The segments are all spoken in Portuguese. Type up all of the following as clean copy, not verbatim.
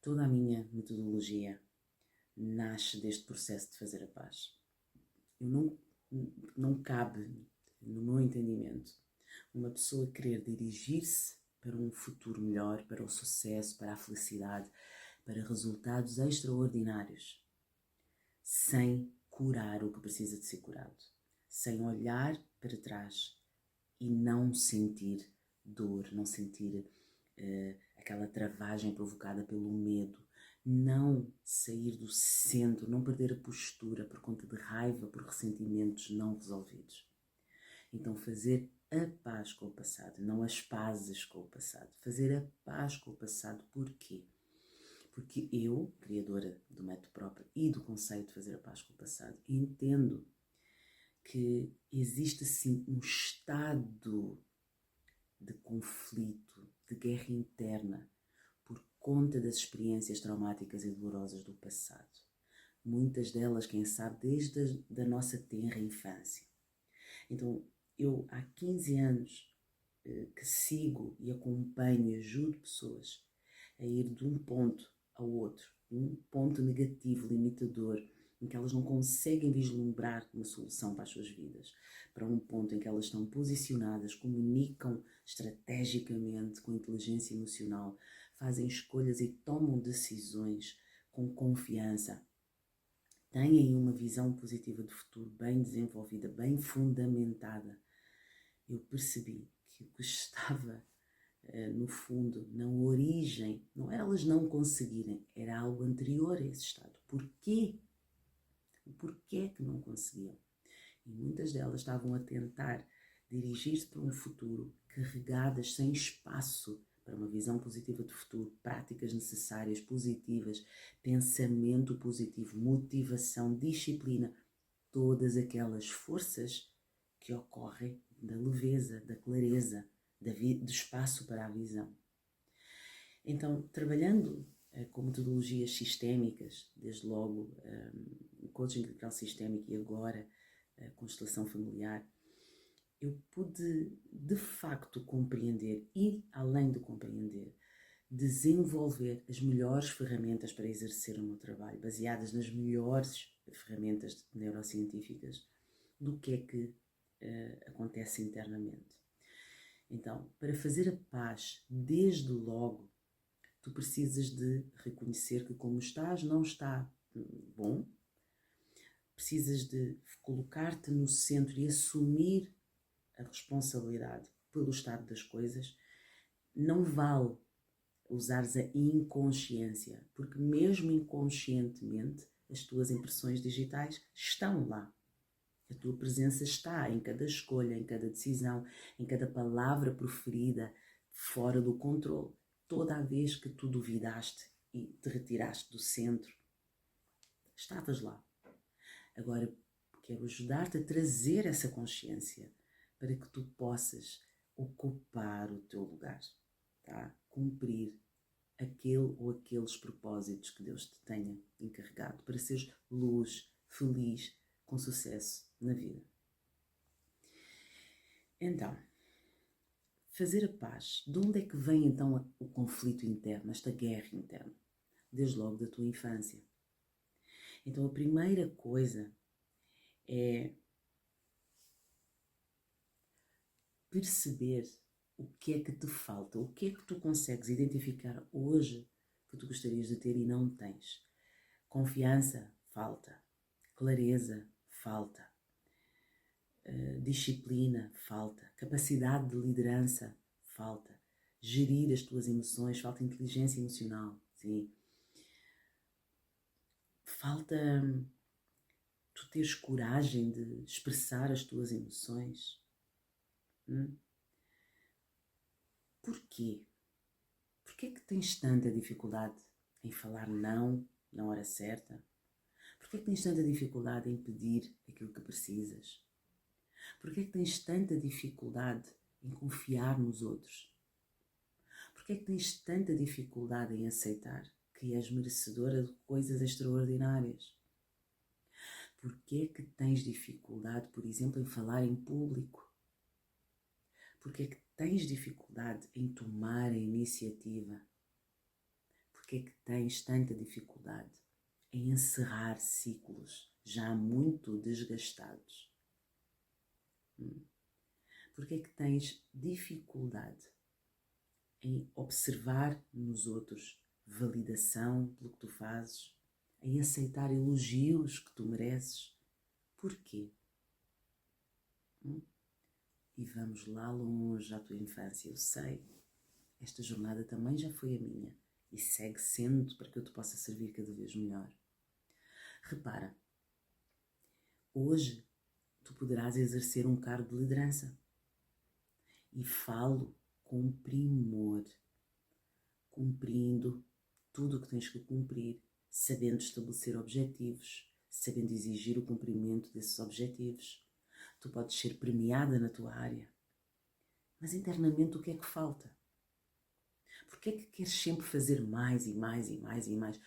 Toda a minha metodologia nasce deste processo de fazer a paz. Não cabe, no meu entendimento, uma pessoa querer dirigir-se para um futuro melhor, para o sucesso, para a felicidade, para resultados extraordinários, sem curar o que precisa de ser curado, sem olhar para trás e não sentir dor, não sentir aquela travagem provocada pelo medo, não sair do centro, não perder a postura por conta de raiva, por ressentimentos não resolvidos. Então fazer a paz com o passado, não as pazes com o passado. Fazer a paz com o passado, porquê? Porque eu, criadora do método próprio e do conceito de fazer a paz com o passado, entendo que existe sim um estado de conflito, de guerra interna, por conta das experiências traumáticas e dolorosas do passado. Muitas delas, quem sabe, desde a nossa tenra infância. Então, eu há 15 anos que sigo e acompanho e ajudo pessoas a ir de um ponto ao outro, um ponto negativo, limitador, em que elas não conseguem vislumbrar uma solução para as suas vidas, para um ponto em que elas estão posicionadas, comunicam estrategicamente com inteligência emocional, fazem escolhas e tomam decisões com confiança, têm uma visão positiva de futuro bem desenvolvida, bem fundamentada. Eu percebi que o que estava no fundo, na origem, não era elas não conseguirem, era algo anterior a esse estado. Porquê? O porquê que não conseguiam? E muitas delas estavam a tentar dirigir-se para um futuro carregadas, sem espaço para uma visão positiva de futuro, práticas necessárias, positivas, pensamento positivo, motivação, disciplina, todas aquelas forças que ocorrem da leveza, da clareza, do espaço para a visão. Então, trabalhando com metodologias sistémicas, desde logo o coaching integral sistémico e agora a constelação familiar, eu pude de facto compreender e, além de compreender, desenvolver as melhores ferramentas para exercer o meu trabalho, baseadas nas melhores ferramentas neurocientíficas do que é que acontece internamente. Então, para fazer a paz, desde logo, tu precisas de reconhecer que como estás não está bom, precisas de colocar-te no centro e assumir a responsabilidade pelo estado das coisas. Não vale usares a inconsciência, porque mesmo inconscientemente as tuas impressões digitais estão lá. A tua presença está em cada escolha, em cada decisão, em cada palavra proferida fora do controle. Toda a vez que tu duvidaste e te retiraste do centro, estavas lá. Agora, quero ajudar-te a trazer essa consciência para que tu possas ocupar o teu lugar, tá? Cumprir aquele ou aqueles propósitos que Deus te tenha encarregado para seres luz, feliz, com sucesso na vida. Então, fazer a paz. De onde é que vem então o conflito interno, esta guerra interna? Desde logo da tua infância. Então a primeira coisa é perceber o que é que te falta, o que é que tu consegues identificar hoje que tu gostarias de ter e não tens. Confiança, falta. Clareza, falta. Disciplina, falta. Capacidade de liderança, falta. Gerir as tuas emoções, falta inteligência emocional, sim. Falta tu teres coragem de expressar as tuas emoções. Porquê? Porquê é que tens tanta dificuldade em falar não na hora certa? Porquê é que tens tanta dificuldade em pedir aquilo que precisas? Porquê é que tens tanta dificuldade em confiar nos outros? Porquê é que tens tanta dificuldade em aceitar que és merecedora de coisas extraordinárias? Porquê é que tens dificuldade, por exemplo, em falar em público? Porquê é que tens dificuldade em tomar a iniciativa? Porque é que tens tanta dificuldade em encerrar ciclos já muito desgastados? Porque é que tens dificuldade em observar nos outros validação pelo que tu fazes, em aceitar elogios que tu mereces? Porquê? E vamos lá longe à tua infância, eu sei. Esta jornada também já foi a minha e segue sendo para que eu te possa servir cada vez melhor. Repara, hoje tu poderás exercer um cargo de liderança e falo com primor, cumprindo tudo o que tens que cumprir, sabendo estabelecer objetivos, sabendo exigir o cumprimento desses objetivos. Tu podes ser premiada na tua área, mas internamente o que é que falta? Porque é que queres sempre fazer mais e mais e mais e mais?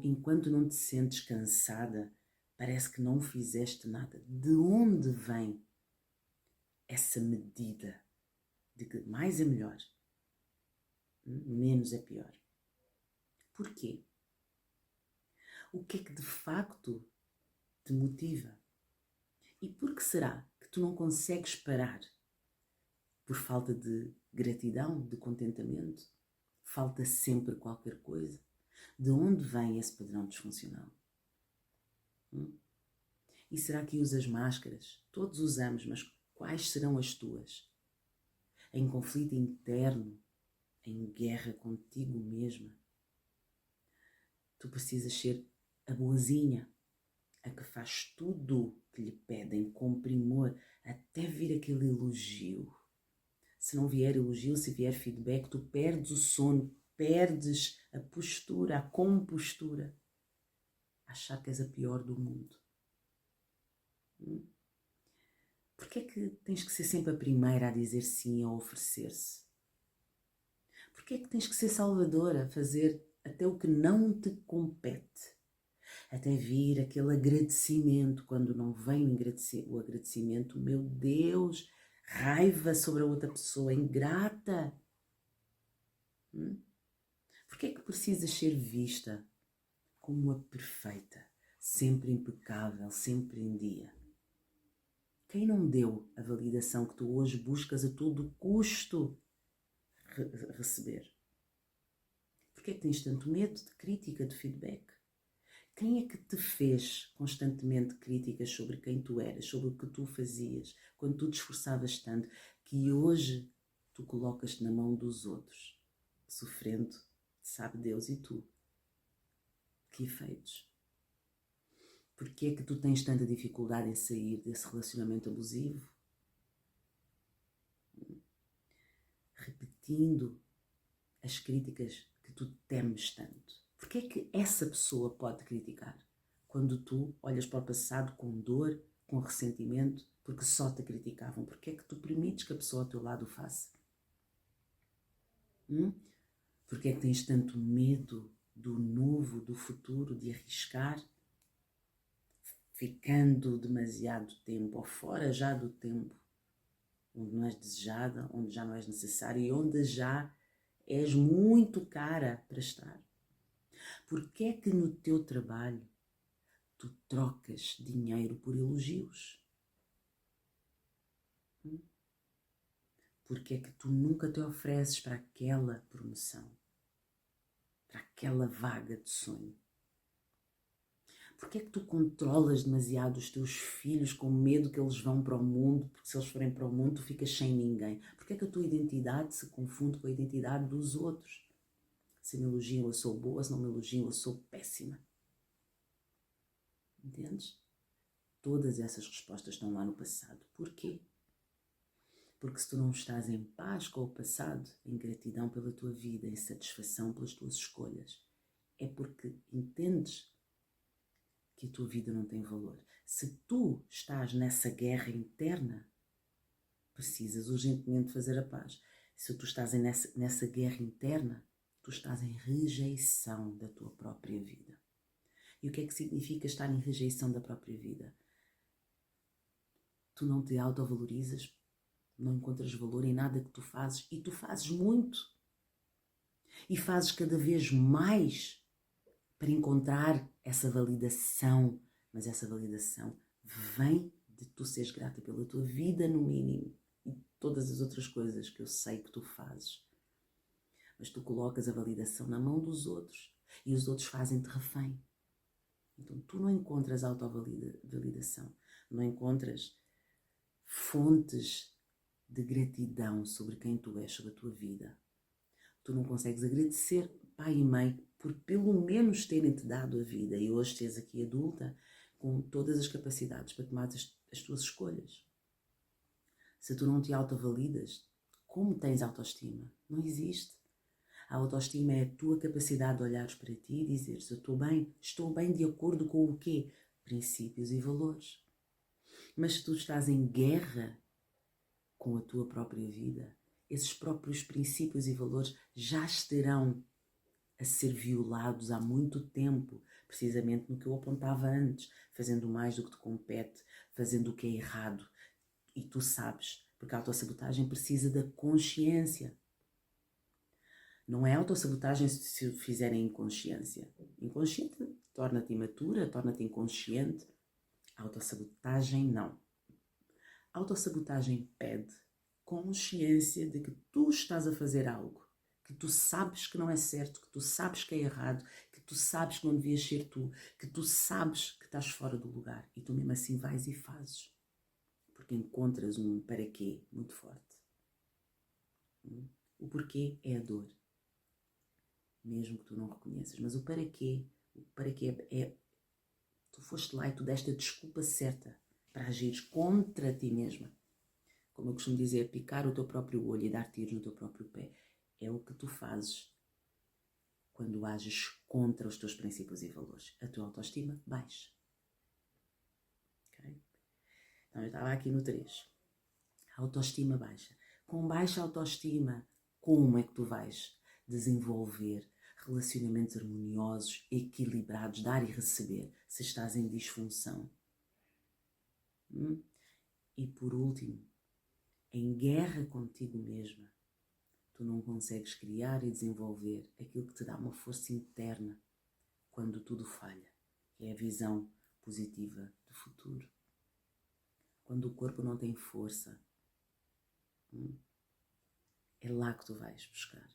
Enquanto não te sentes cansada, parece que não fizeste nada. De onde vem essa medida de que mais é melhor, menos é pior? Porquê? O que é que de facto te motiva? E por que será que tu não consegues parar? Por falta de gratidão, de contentamento? Falta sempre qualquer coisa? De onde vem esse padrão disfuncional? E será que usas máscaras? Todos usamos, mas quais serão as tuas? Em conflito interno, em guerra contigo mesma? Tu precisas ser a boazinha, a que faz tudo o que lhe pedem com primor, até vir aquele elogio. Se não vier elogio, se vier feedback, tu perdes o sono, perdes a postura, a compostura. Achar que és a pior do mundo. Porquê é que tens que ser sempre a primeira a dizer sim, a oferecer-se? Porquê é que tens que ser salvadora, a fazer até o que não te compete? Até vir aquele agradecimento, quando não vem o agradecimento, meu Deus, raiva sobre a outra pessoa, ingrata. Porquê é que precisas ser vista como a perfeita, sempre impecável, sempre em dia? Quem não deu a validação que tu hoje buscas a todo custo receber? Porquê é que tens tanto medo de crítica, de feedback? Quem é que te fez constantemente críticas sobre quem tu eras, sobre o que tu fazias, quando tu te esforçavas tanto, que hoje tu colocas-te na mão dos outros, sofrendo, sabe Deus e tu? Que efeitos? Porquê é que tu tens tanta dificuldade em sair desse relacionamento abusivo? Repetindo as críticas que tu temes tanto. Porquê é que essa pessoa pode criticar? Quando tu olhas para o passado com dor, com ressentimento, porque só te criticavam. Porquê é que tu permites que a pessoa ao teu lado o faça? Porquê é que tens tanto medo do novo, do futuro, de arriscar? Ficando demasiado tempo ou fora já do tempo, onde não és desejada, onde já não és necessária e onde já és muito cara para estar. Porquê é que no teu trabalho tu trocas dinheiro por elogios? Porquê é que tu nunca te ofereces para aquela promoção? Para aquela vaga de sonho? Porquê é que tu controlas demasiado os teus filhos com medo que eles vão para o mundo, porque se eles forem para o mundo tu ficas sem ninguém? Porquê é que a tua identidade se confunde com a identidade dos outros? Se me elogiam eu sou boa, se não me elogiam eu sou péssima. Entendes? Todas essas respostas estão lá no passado. Porquê? Porque se tu não estás em paz com o passado, em gratidão pela tua vida, em satisfação pelas tuas escolhas, é porque entendes que a tua vida não tem valor. Se tu estás nessa guerra interna, precisas urgentemente fazer a paz. Se tu estás nessa guerra interna, tu estás em rejeição da tua própria vida. E o que é que significa estar em rejeição da própria vida? Tu não te autovalorizas, não encontras valor em nada que tu fazes e tu fazes muito. E fazes cada vez mais para encontrar essa validação, mas essa validação vem de tu seres grata pela tua vida, no mínimo, e todas as outras coisas que eu sei que tu fazes. Mas tu colocas a validação na mão dos outros e os outros fazem-te refém. Então tu não encontras autovalidação, não encontras fontes de gratidão sobre quem tu és, sobre a tua vida. Tu não consegues agradecer pai e mãe por pelo menos terem-te dado a vida e hoje teres aqui adulta com todas as capacidades para tomar as tuas escolhas. Se tu não te autovalidas, como tens autoestima? Não existe. A autoestima é a tua capacidade de olhares para ti e dizeres: eu estou bem de acordo com o quê? Princípios e valores. Mas se tu estás em guerra com a tua própria vida, esses próprios princípios e valores já estarão a ser violados há muito tempo, precisamente no que eu apontava antes, fazendo mais do que te compete, fazendo o que é errado. E tu sabes, porque a autossabotagem precisa da consciência. Não é autossabotagem se o fizerem inconsciência. Inconsciente torna-te imatura, torna-te inconsciente. Autossabotagem não. Autossabotagem pede consciência de que tu estás a fazer algo, que tu sabes que não é certo, que tu sabes que é errado, que tu sabes que não devias ser tu, que tu sabes que estás fora do lugar e tu mesmo assim vais e fazes. Porque encontras um para quê muito forte. O porquê é a dor. Mesmo que tu não reconheças. Mas o para quê é tu foste lá e tu deste a desculpa certa para agires contra ti mesma. Como eu costumo dizer, picar o teu próprio olho e dar tiros no teu próprio pé. É o que tu fazes quando ages contra os teus princípios e valores. A tua autoestima baixa. Okay? Então eu estava aqui no 3. Autoestima baixa. Com baixa autoestima, como é que tu vais desenvolver relacionamentos harmoniosos, equilibrados, dar e receber, se estás em disfunção? E por último, em guerra contigo mesma, tu não consegues criar e desenvolver aquilo que te dá uma força interna quando tudo falha, que é a visão positiva do futuro. Quando o corpo não tem força, é lá que tu vais buscar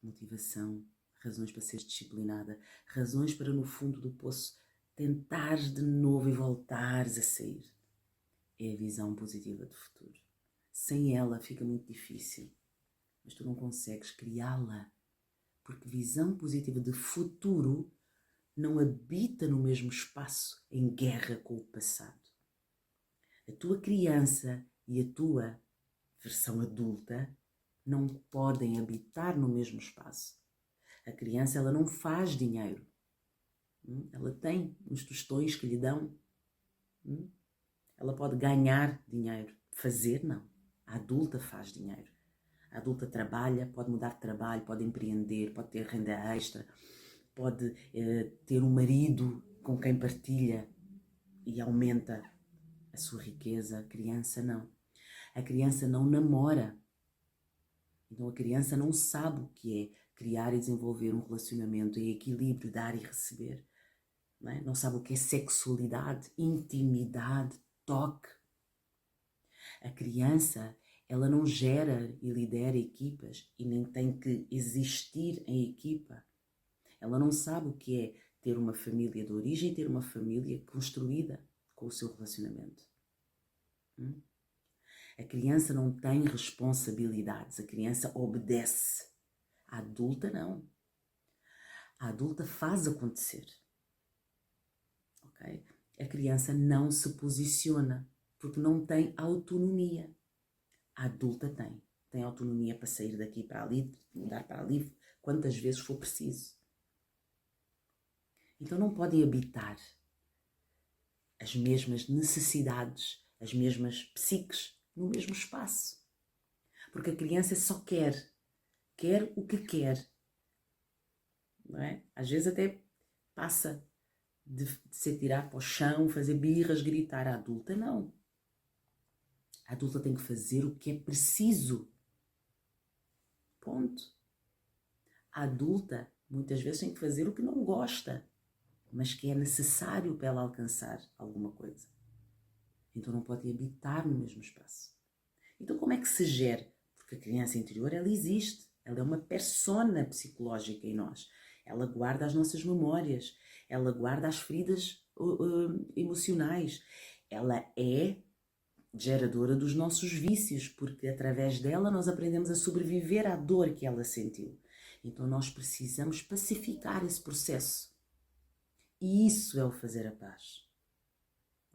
motivação, razões para seres disciplinada, razões para no fundo do poço tentares de novo e voltares a sair. É a visão positiva do futuro. Sem ela fica muito difícil, mas tu não consegues criá-la, porque visão positiva de futuro não habita no mesmo espaço em guerra com o passado. A tua criança e a tua versão adulta não podem habitar no mesmo espaço. A criança, ela não faz dinheiro. Ela tem uns tostões que lhe dão. Ela pode ganhar dinheiro. Fazer, não. A adulta faz dinheiro. A adulta trabalha, pode mudar de trabalho, pode empreender, pode ter renda extra, pode ter um marido com quem partilha e aumenta a sua riqueza. A criança não. A criança não namora. Então a criança não sabe o que é criar e desenvolver um relacionamento em equilíbrio, dar e receber. Não sabe o que é sexualidade, intimidade, toque. A criança, ela não gera e lidera equipas e nem tem que existir em equipa. Ela não sabe o que é ter uma família de origem e ter uma família construída com o seu relacionamento. A criança não tem responsabilidades, a criança obedece. A adulta não. A adulta faz acontecer. Okay? A criança não se posiciona porque não tem autonomia. A adulta tem. Tem autonomia para sair daqui para ali, mudar para ali, quantas vezes for preciso. Então não podem habitar as mesmas necessidades, as mesmas psiques no mesmo espaço. Porque a criança só quer o que quer. Não é? Às vezes até passa de se atirar para o chão, fazer birras, gritar. A adulta não. A adulta tem que fazer o que é preciso. Ponto. A adulta, muitas vezes, tem que fazer o que não gosta, mas que é necessário para ela alcançar alguma coisa. Então não pode habitar no mesmo espaço. Então como é que se gera? Porque a criança interior, ela existe. Ela é uma persona psicológica em nós. Ela guarda as nossas memórias. Ela guarda as feridas emocionais. Ela é geradora dos nossos vícios, porque através dela nós aprendemos a sobreviver à dor que ela sentiu. Então nós precisamos pacificar esse processo. E isso é o fazer a paz.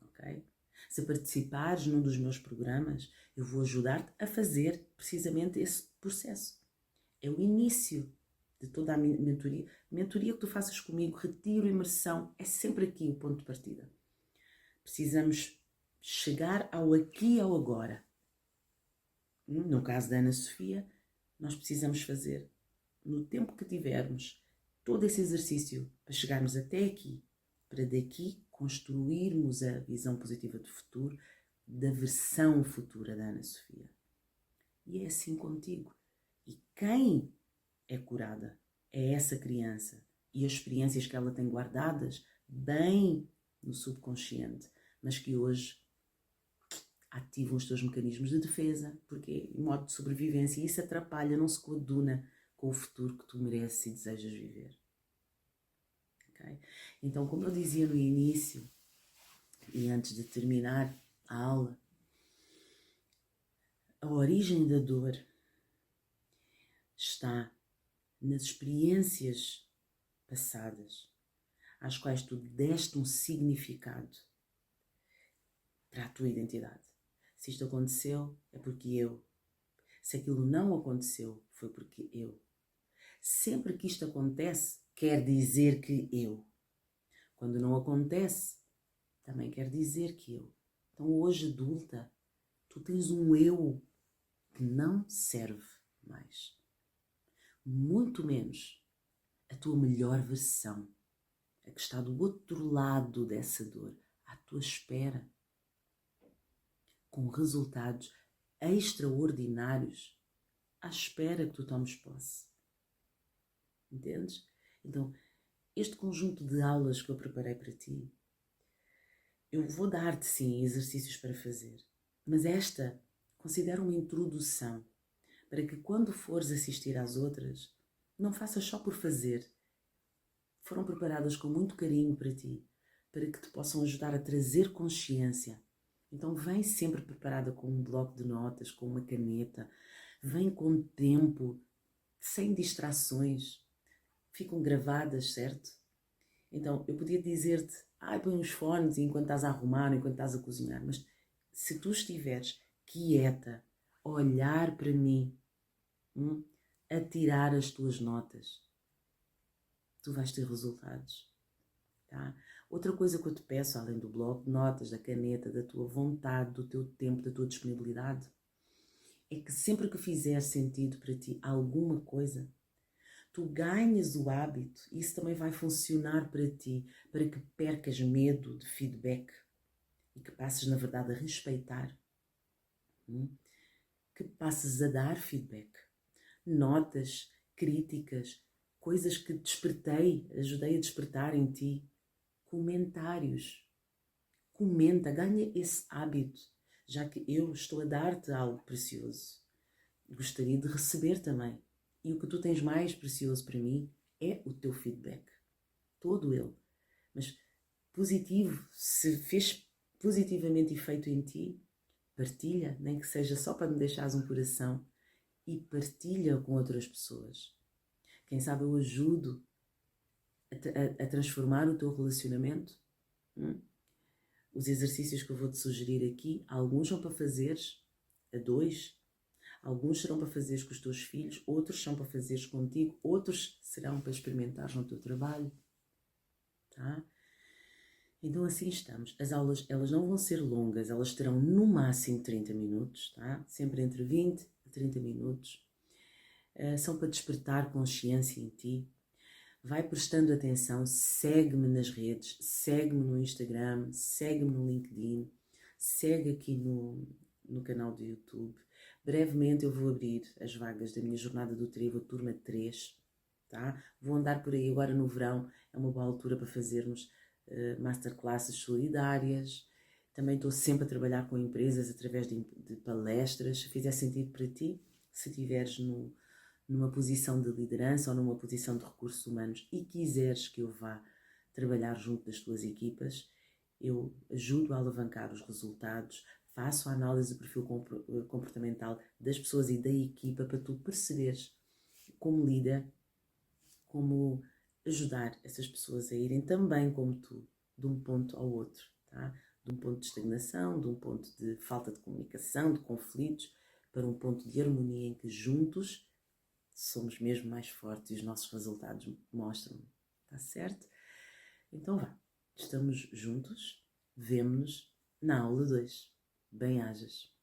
Ok? Se participares num dos meus programas, eu vou ajudar-te a fazer precisamente esse processo. É o início de toda a mentoria. Mentoria que tu faças comigo, retiro, imersão, é sempre aqui o ponto de partida. Precisamos chegar ao aqui e ao agora. No caso da Ana Sofia, nós precisamos fazer, no tempo que tivermos, todo esse exercício para chegarmos até aqui, para daqui construirmos a visão positiva do futuro, da versão futura da Ana Sofia. E é assim contigo. E quem é curada é essa criança e as experiências que ela tem guardadas bem no subconsciente, mas que hoje ativam os teus mecanismos de defesa, porque em modo de sobrevivência, e isso atrapalha, não se coaduna com o futuro que tu mereces e desejas viver. Okay? Então, como eu dizia no início, e antes de terminar a aula, a origem da dor está nas experiências passadas, às quais tu deste um significado para a tua identidade. Se isto aconteceu, é porque eu. Se aquilo não aconteceu, foi porque eu. Sempre que isto acontece, quer dizer que eu. Quando não acontece, também quer dizer que eu. Então hoje, adulta, tu tens um eu que não serve mais. Muito menos a tua melhor versão, a que está do outro lado dessa dor, à tua espera, com resultados extraordinários, à espera que tu tomes posse. Entendes? Então, este conjunto de aulas que eu preparei para ti, eu vou dar-te sim exercícios para fazer, mas esta considero uma introdução para que quando fores assistir às outras, não faças só por fazer. Foram preparadas com muito carinho para ti, para que te possam ajudar a trazer consciência. Então vem sempre preparada com um bloco de notas, com uma caneta, vem com tempo, sem distrações. Ficam gravadas, certo? Então eu podia dizer-te, põe uns fones enquanto estás a arrumar, enquanto estás a cozinhar, mas se tu estiveres quieta, a olhar para mim, a tirar as tuas notas, tu vais ter resultados. Tá? Outra coisa que eu te peço, além do bloco de notas, da caneta, da tua vontade, do teu tempo, da tua disponibilidade, é que sempre que fizer sentido para ti alguma coisa, tu ganhas o hábito, e isso também vai funcionar para ti, para que percas medo de feedback e que passes, na verdade, a respeitar, que passes a dar feedback, notas, críticas, coisas que despertei, ajudei a despertar em ti, comentários. Comenta, ganha esse hábito, já que eu estou a dar-te algo precioso. Gostaria de receber também. E o que tu tens mais precioso para mim é o teu feedback. Todo ele. Mas positivo, se fez positivamente efeito em ti, partilha, nem que seja só para me deixares um coração, e partilha com outras pessoas. Quem sabe eu ajudo a transformar o teu relacionamento. Os exercícios que eu vou-te sugerir aqui, alguns são para fazeres a dois, alguns serão para fazeres com os teus filhos, outros são para fazeres contigo, outros serão para experimentares no teu trabalho. Tá? Então assim estamos. As aulas, elas não vão ser longas, elas terão no máximo 30 minutos, tá? Sempre entre 20 a 30 minutos. São para despertar consciência em ti. Vai prestando atenção, segue-me nas redes, segue-me no Instagram, segue-me no LinkedIn, segue aqui no canal do YouTube. Brevemente eu vou abrir as vagas da minha Jornada do Trevo, a turma 3, tá? Vou andar por aí agora no verão, é uma boa altura para fazermos masterclasses solidárias. Também estou sempre a trabalhar com empresas através de palestras, se fizer sentido para ti, se estiveres numa posição de liderança ou numa posição de recursos humanos e quiseres que eu vá trabalhar junto das tuas equipas, eu ajudo a alavancar os resultados, faço a análise do perfil comportamental das pessoas e da equipa para tu perceberes como líder, como ajudar essas pessoas a irem também como tu, de um ponto ao outro, tá? De um ponto de estagnação, de um ponto de falta de comunicação, de conflitos, para um ponto de harmonia em que juntos somos mesmo mais fortes e os nossos resultados mostram, tá certo? Então vá, estamos juntos, vemo-nos na aula 2. Bem-ajas!